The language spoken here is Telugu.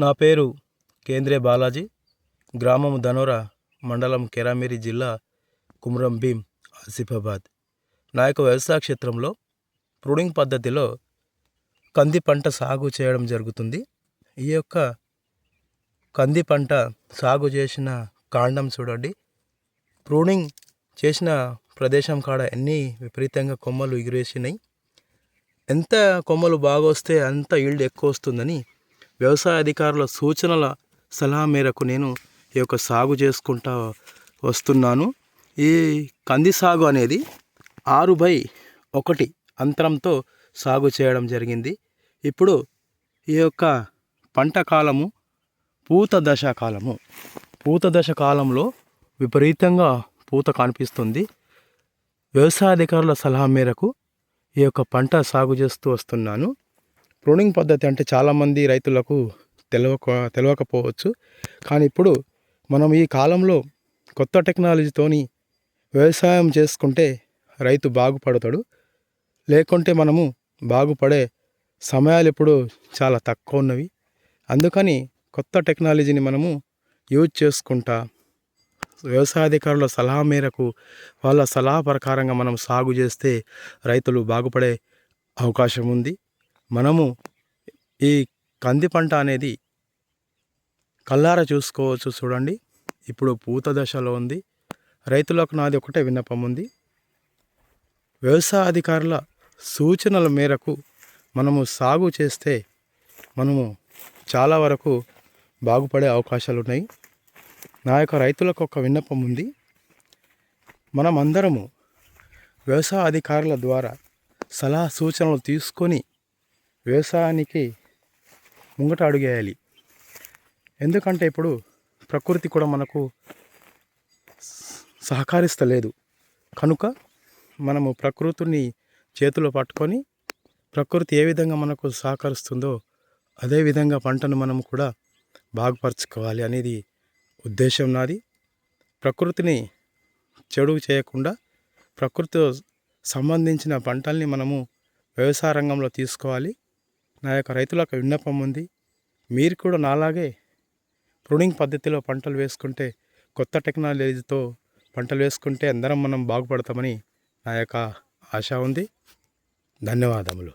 నా పేరు కేంద్రే బాలాజీ. గ్రామం ధనోరా, మండలం కెరామిరి, జిల్లా కుమ్రం భీం, ఆసిఫాబాద్. నా యొక్క వ్యవసాయ క్షేత్రంలో ప్రూనింగ్ పద్ధతిలో కంది పంట సాగు చేయడం జరుగుతుంది. ఈ యొక్క కంది పంట సాగు చేసిన కాండం చూడండి. ప్రూనింగ్ చేసిన ప్రదేశం కాడ ఎన్ని విపరీతంగా కొమ్మలు ఎగిరేసినాయి. ఎంత కొమ్మలు బాగా వస్తే అంత ఈల్డ్ ఎక్కువ వస్తుందని వ్యవసాయ అధికారుల సూచనల సలహా మేరకు నేను ఈ యొక్క సాగు చేసుకుంటా వస్తున్నాను. ఈ కంది సాగు అనేది 6/1 అంతరంతో సాగు చేయడం జరిగింది. ఇప్పుడు ఈ యొక్క పంట కాలము పూత దశ కాలము. పూత దశ కాలంలో విపరీతంగా పూత కనిపిస్తుంది. వ్యవసాయ అధికారుల సలహా మేరకు ఈ యొక్క పంట సాగు చేస్తూ వస్తున్నాను. ప్రూనింగ్ పద్ధతి అంటే చాలామంది రైతులకు తెలియకపోవచ్చు. కానీ ఇప్పుడు మనం ఈ కాలంలో కొత్త టెక్నాలజీతోని వ్యవసాయం చేసుకుంటే రైతు బాగుపడతాడు. లేకుంటే మనము బాగుపడే సమయాలు ఇప్పుడు చాలా తక్కువ ఉన్నవి. అందుకని కొత్త టెక్నాలజీని మనము యూజ్ చేసుకుంటా వ్యవసాయాధికారుల సలహా మేరకు వాళ్ళ సలహా ప్రకారంగా మనం సాగు చేస్తే రైతులు బాగుపడే అవకాశం ఉంది. మనము ఈ కంది పంట అనేది కళ్ళారా చూసుకోవచ్చు. చూడండి, ఇప్పుడు పూత దశలో ఉంది. రైతులకు నాది ఒకటే విన్నపం ఉంది. వ్యవసాయ అధికారుల సూచనల మేరకు మనము సాగు చేస్తే మనము చాలా వరకు బాగుపడే అవకాశాలు ఉన్నాయి. నా యొక్క రైతులకు ఒక విన్నపం ఉంది. మనం అందరము వ్యవసాయ అధికారుల ద్వారా సలహా సూచనలు తీసుకొని వ్యవసాయానికి ముంగట అడుగేయాలి. ఎందుకంటే ఇప్పుడు ప్రకృతి కూడా మనకు సహకరిస్తలేదు. కనుక మనము ప్రకృతిని చేతిలో పట్టుకొని ప్రకృతి ఏ విధంగా మనకు సహకరిస్తుందో అదే విధంగా పంటను మనం కూడా బాగుపరచుకోవాలి అనేది ఉద్దేశం నాది. ప్రకృతిని చెడు చేయకుండా ప్రకృతితో సంబంధించిన పంటల్ని మనము వ్యవసాయ రంగంలో తీసుకోవాలి. నా యొక్క రైతులకు విన్నపం ఉంది. మీరు కూడా నాలాగే ప్రూనింగ్ పద్ధతిలో పంటలు వేసుకుంటే, కొత్త టెక్నాలజీతో పంటలు వేసుకుంటే అందరం మనం బాగుపడతామని నా యొక్క ఆశ ఉంది. ధన్యవాదములు.